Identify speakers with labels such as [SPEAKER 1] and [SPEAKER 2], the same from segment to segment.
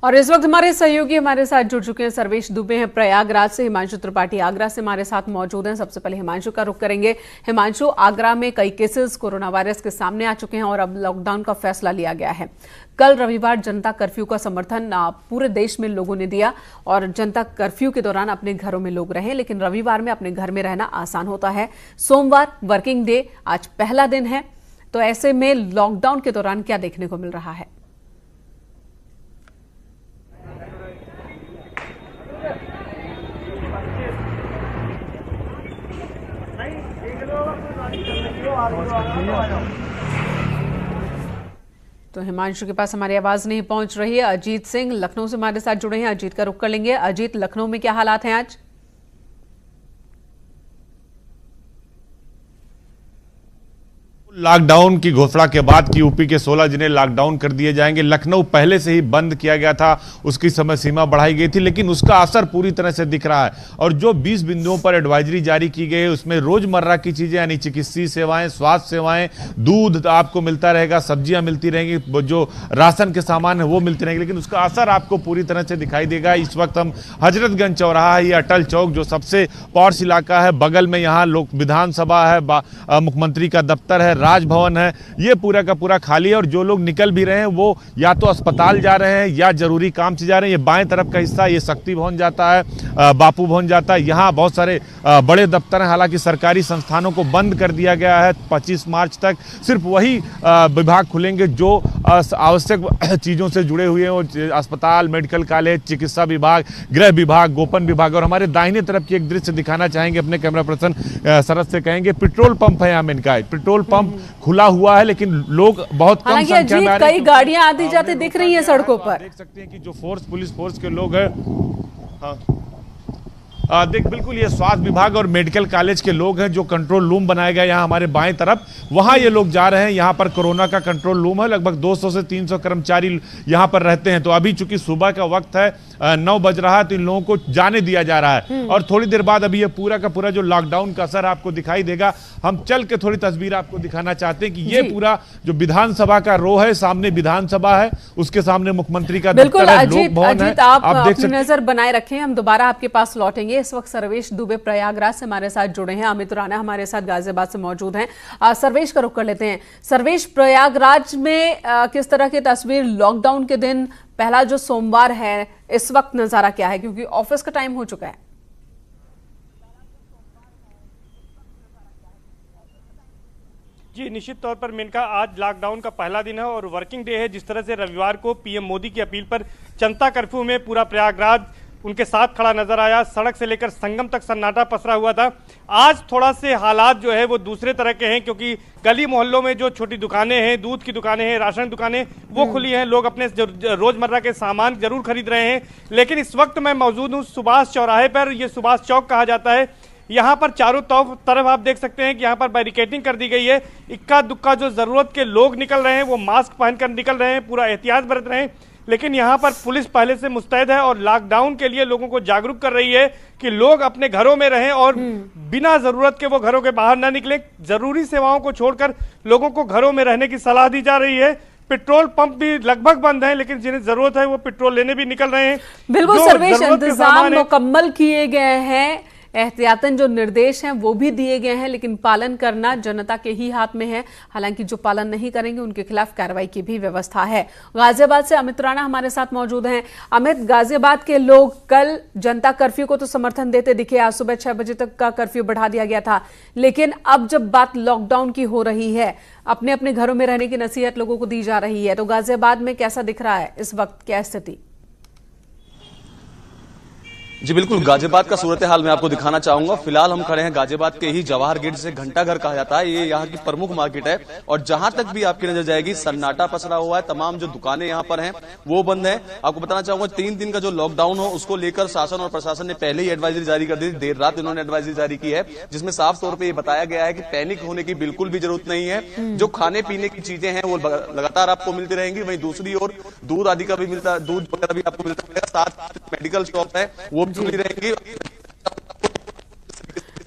[SPEAKER 1] और इस वक्त हमारे सहयोगी हमारे साथ जुड़ चुके हैं। सर्वेश दुबे हैं प्रयागराज से, हिमांशु त्रिपाठी आगरा से हमारे साथ मौजूद हैं। सबसे पहले हिमांशु का रुख करेंगे। हिमांशु, आगरा में कई केसेस कोरोना वायरस के सामने आ चुके हैं और अब लॉकडाउन का फैसला लिया गया है। कल रविवार जनता कर्फ्यू का समर्थन पूरे देश में लोगों ने दिया और जनता कर्फ्यू के दौरान अपने घरों में लोग रहे, लेकिन रविवार में अपने घर में रहना आसान होता है। सोमवार वर्किंग डे, आज पहला दिन है, तो ऐसे में लॉकडाउन के दौरान क्या देखने को मिल रहा है? तो हिमांशु के पास हमारी आवाज नहीं पहुंच रही है। अजीत सिंह लखनऊ से हमारे साथ जुड़े हैं, अजीत का रुख कर लेंगे। अजीत, लखनऊ में क्या हालात हैं आज?
[SPEAKER 2] लॉकडाउन की घोषणा के बाद की यूपी के 16 जिले लॉकडाउन कर दिए जाएंगे। लखनऊ पहले से ही बंद किया गया था, उसकी समय सीमा बढ़ाई गई थी, लेकिन उसका असर पूरी तरह से दिख रहा है। और जो 20 बिंदुओं पर एडवाइजरी जारी की गई है, उसमें रोजमर्रा की चीजें यानी चिकित्सीय सेवाएं, स्वास्थ्य सेवाएं, दूध आपको मिलता रहेगा, सब्जियां मिलती रहेंगी, जो राशन के सामान है वो मिलते रहेंगे, लेकिन उसका असर आपको पूरी तरह से दिखाई देगा। इस वक्त हम हजरतगंज चौराहा है, अटल चौक जो सबसे पॉश इलाका है, बगल में यहाँ लोक विधानसभा है, मुख्यमंत्री का दफ्तर है, राजभवन है, ये पूरा का पूरा खाली है। और जो लोग निकल भी रहे हैं वो या तो अस्पताल जा रहे हैं या जरूरी काम से जा रहे हैं। ये बाएं तरफ का हिस्सा ये शक्ति भवन जाता है, बापू भवन जाता है, यहाँ बहुत सारे बड़े दफ्तर हैं। हालांकि सरकारी संस्थानों को बंद कर दिया गया है 25 मार्च तक। सिर्फ वही विभाग खुलेंगे जो आवश्यक चीज़ों से जुड़े हुए हैं, अस्पताल, मेडिकल कॉलेज, चिकित्सा विभाग, गृह विभाग, गोपन विभाग। और हमारे दाहिने तरफ की एक दृश्य दिखाना चाहेंगे, अपने कैमरा पर्सन शरद से कहेंगे, पेट्रोल पंप है यहाँ इनका, पेट्रोल पंप खुला हुआ है, लेकिन लोग बहुत कम संख्या में आ रहे हैं।
[SPEAKER 1] कई गाड़ियां आती जाती दिख रही हैं सड़कों पर।
[SPEAKER 2] देख सकते हैं कि जो पुलिस फोर्स के लोग हैं, देख बिल्कुल ये स्वास्थ्य विभाग और मेडिकल कॉलेज के लोग हैं, जो कंट्रोल रूम बनाया गया यहाँ हमारे बाएं तरफ, वहां ये लोग जा रहे हैं। यहाँ पर कोरोना का कंट्रोल रूम है, लगभग 200 से 300 कर्मचारी यहाँ पर रहते हैं। तो अभी चूंकि सुबह का वक्त है, 9 बज रहा है, तो इन लोगों को जाने दिया जा रहा है। और थोड़ी देर बाद अभी ये पूरा का पूरा जो लॉकडाउन का असर आपको दिखाई देगा। हम चल के थोड़ी तस्वीर आपको दिखाना चाहते हैं कि ये पूरा जो विधानसभा का रो है, सामने विधानसभा है, उसके सामने मुख्यमंत्री का दफ्तर है, लोक भवन है।
[SPEAKER 1] आप देख सकते हैं। नजर बनाए रखें, हम दोबारा आपके पास लौटेंगे। इस वक्त सर्वेश दुबे प्रयागराज से हमारे साथ जुड़े हैं, अमित राणा हमारे साथ गाजियाबाद से मौजूद हैं। सर्वेश का रुख कर लेते हैं। सर्वेश, प्रयागराज में किस तरह की तस्वीर लॉकडाउन के दिन, पहला जो सोमवार है, इस वक्त नजारा क्या है, क्योंकि ऑफिस का टाइम हो चुका है?
[SPEAKER 3] जी, निश्चित तौर पर मेनका, आज लॉकडाउन का पहला दिन है और वर्किंग डे है। जिस तरह से रविवार को पीएम मोदी की अपील पर जनता कर्फ्यू में पूरा प्रयागराज उनके साथ खड़ा नजर आया, सड़क से लेकर संगम तक सन्नाटा पसरा हुआ था। आज थोड़ा से हालात जो है वो दूसरे तरह के हैं, क्योंकि गली मोहल्लों में जो छोटी दुकानें हैं, दूध की दुकानें हैं, राशन दुकानें, वो खुली हैं। लोग अपने रोजमर्रा के सामान जरूर खरीद रहे हैं। लेकिन इस वक्त मैं मौजूद हूँ सुभाष चौराहे पर, ये सुभाष चौक कहा जाता है। यहाँ पर चारों तरफ आप देख सकते हैं कि यहाँ पर बैरिकेडिंग कर दी गई है। इक्का दुक्का जो जरूरत के लोग निकल रहे हैं वो मास्क पहनकर निकल रहे हैं, पूरा एहतियात बरत रहे हैं। लेकिन यहाँ पर पुलिस पहले से मुस्तैद है और लॉकडाउन के लिए लोगों को जागरूक कर रही है कि लोग अपने घरों में रहें और बिना जरूरत के वो घरों के बाहर ना निकलें। जरूरी सेवाओं को छोड़कर लोगों को घरों में रहने की सलाह दी जा रही है। पेट्रोल पंप भी लगभग बंद है, लेकिन जिन्हें जरूरत है वो पेट्रोल लेने भी निकल रहे हैं।
[SPEAKER 1] बिल्कुल सर्वेश, इंतजाम मुकम्मल किए गए हैं, एहतियातन जो निर्देश हैं वो भी दिए गए हैं, लेकिन पालन करना जनता के ही हाथ में है। हालांकि जो पालन नहीं करेंगे उनके खिलाफ कार्रवाई की भी व्यवस्था है। गाजियाबाद से अमित राणा हमारे साथ मौजूद हैं। अमित, गाजियाबाद के लोग कल जनता कर्फ्यू को तो समर्थन देते दिखे, आज सुबह 6 बजे तक का कर्फ्यू बढ़ा दिया गया था, लेकिन अब जब बात लॉकडाउन की हो रही है, अपने अपने घरों में रहने की नसीहत लोगों को दी जा रही है, तो गाजियाबाद में कैसा दिख रहा है इस वक्त, क्या स्थिति?
[SPEAKER 4] जी बिल्कुल, गाजियाबाद का सूरत हाल मैं आपको दिखाना चाहूंगा। फिलहाल हम खड़े हैं गाजियाबाद के ही जवाहर गेट, जिसे घंटा घर कहा जाता है। ये यहाँ की प्रमुख मार्केट है और जहां तक भी आपकी नजर जाएगी सन्नाटा पसरा हुआ है। तमाम जो दुकानें यहाँ पर हैं वो बंद है। आपको बताना चाहूंगा 3 दिन का जो लॉकडाउन हो उसको लेकर शासन और प्रशासन ने पहले ही एडवाइजरी जारी कर दी थी। देर रात इन्होंने एडवाइजरी जारी की है, जिसमें साफ तौर पर यह बताया गया है कि पैनिक होने की बिल्कुल भी जरूरत नहीं है। जो खाने पीने की चीजें हैं वो लगातार आपको मिलती रहेंगी। वहीं दूसरी ओर दूध आदि का भी मिलता, दूध वगैरह भी आपको मिलता रहेगा। साथ मेडिकल शॉप है वो भी खुली रहेंगी।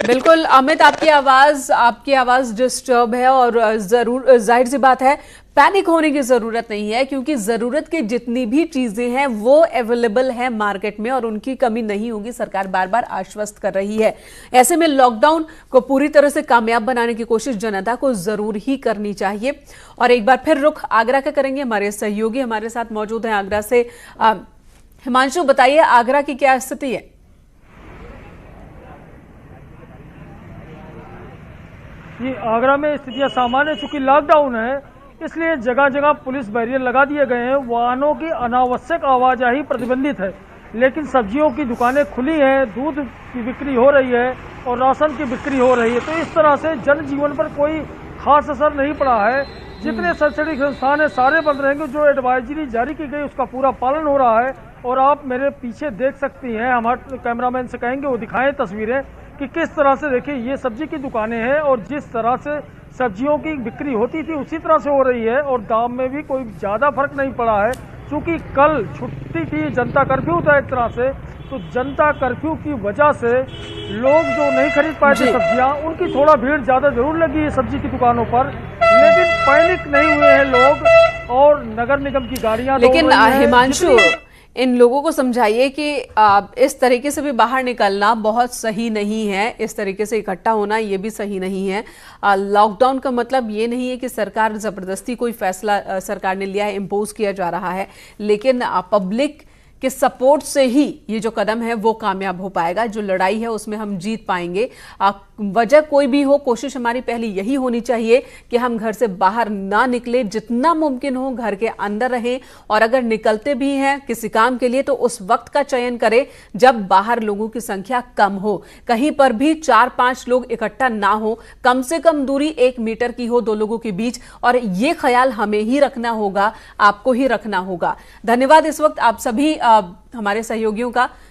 [SPEAKER 1] बिल्कुल अमित, आपकी आवाज डिस्टर्ब है और जरूर जाहिर सी बात है पैनिक होने की जरूरत नहीं है, क्योंकि जरूरत की जितनी भी चीजें हैं वो अवेलेबल है मार्केट में और उनकी कमी नहीं होगी, सरकार बार बार आश्वस्त कर रही है। ऐसे में लॉकडाउन को पूरी तरह से कामयाब बनाने की कोशिश जनता को जरूर ही करनी चाहिए। और एक बार फिर रुख आगरा का करेंगे, हमारे सहयोगी हमारे साथ मौजूद हैं आगरा से। हिमांशु, बताइए आगरा की क्या स्थिति है?
[SPEAKER 5] जी, आगरा में स्थितियां सामान्य, चूंकि लॉकडाउन है इसलिए जगह जगह पुलिस बैरियर लगा दिए गए हैं। वाहनों की अनावश्यक आवाजाही प्रतिबंधित है, लेकिन सब्जियों की दुकानें खुली हैं, दूध की बिक्री हो रही है और राशन की बिक्री हो रही है। तो इस तरह से जनजीवन पर कोई खास असर नहीं पड़ा है। जितने शैक्षणिक संस्थान है सारे बंद रहेंगे। जो एडवाइजरी जारी की गई उसका पूरा पालन हो रहा है। और आप मेरे पीछे देख सकती हैं, हमारे कैमरामैन से कहेंगे वो दिखाएं तस्वीरें कि किस तरह से, देखिए ये सब्जी की दुकानें हैं और जिस तरह से सब्जियों की बिक्री होती थी उसी तरह से हो रही है और दाम में भी कोई ज्यादा फर्क नहीं पड़ा है। क्योंकि कल छुट्टी थी, जनता कर्फ्यू था एक तरह से, तो जनता कर्फ्यू की वजह से लोग जो नहीं खरीद पाए थे सब्जियां, उनकी थोड़ा भीड़ ज्यादा जरूर लगी है सब्जी की दुकानों पर, लेकिन पैनिक नहीं हुए हैं लोग और नगर निगम की गाड़ियां।
[SPEAKER 1] लेकिन हिमांशु, इन लोगों को समझाइए कि इस तरीके से भी बाहर निकलना बहुत सही नहीं है, इस तरीके से इकट्ठा होना ये भी सही नहीं है। लॉकडाउन का मतलब ये नहीं है कि सरकार जबरदस्ती कोई फैसला सरकार ने लिया है, इम्पोज किया जा रहा है, लेकिन पब्लिक के सपोर्ट से ही ये जो कदम है वो कामयाब हो पाएगा। जो लड़ाई है उसमें हम जीत पाएंगे। वजह कोई भी हो, कोशिश हमारी पहली यही होनी चाहिए कि हम घर से बाहर ना निकले, जितना मुमकिन हो घर के अंदर रहें। और अगर निकलते भी हैं किसी काम के लिए तो उस वक्त का चयन करें जब बाहर लोगों की संख्या कम हो, कहीं पर भी 4-5 लोग इकट्ठा ना हो, कम से कम दूरी 1 मीटर की हो 2 लोगों के बीच। और ये ख्याल हमें ही रखना होगा, आपको ही रखना होगा। धन्यवाद इस वक्त आप सभी हमारे सहयोगियों का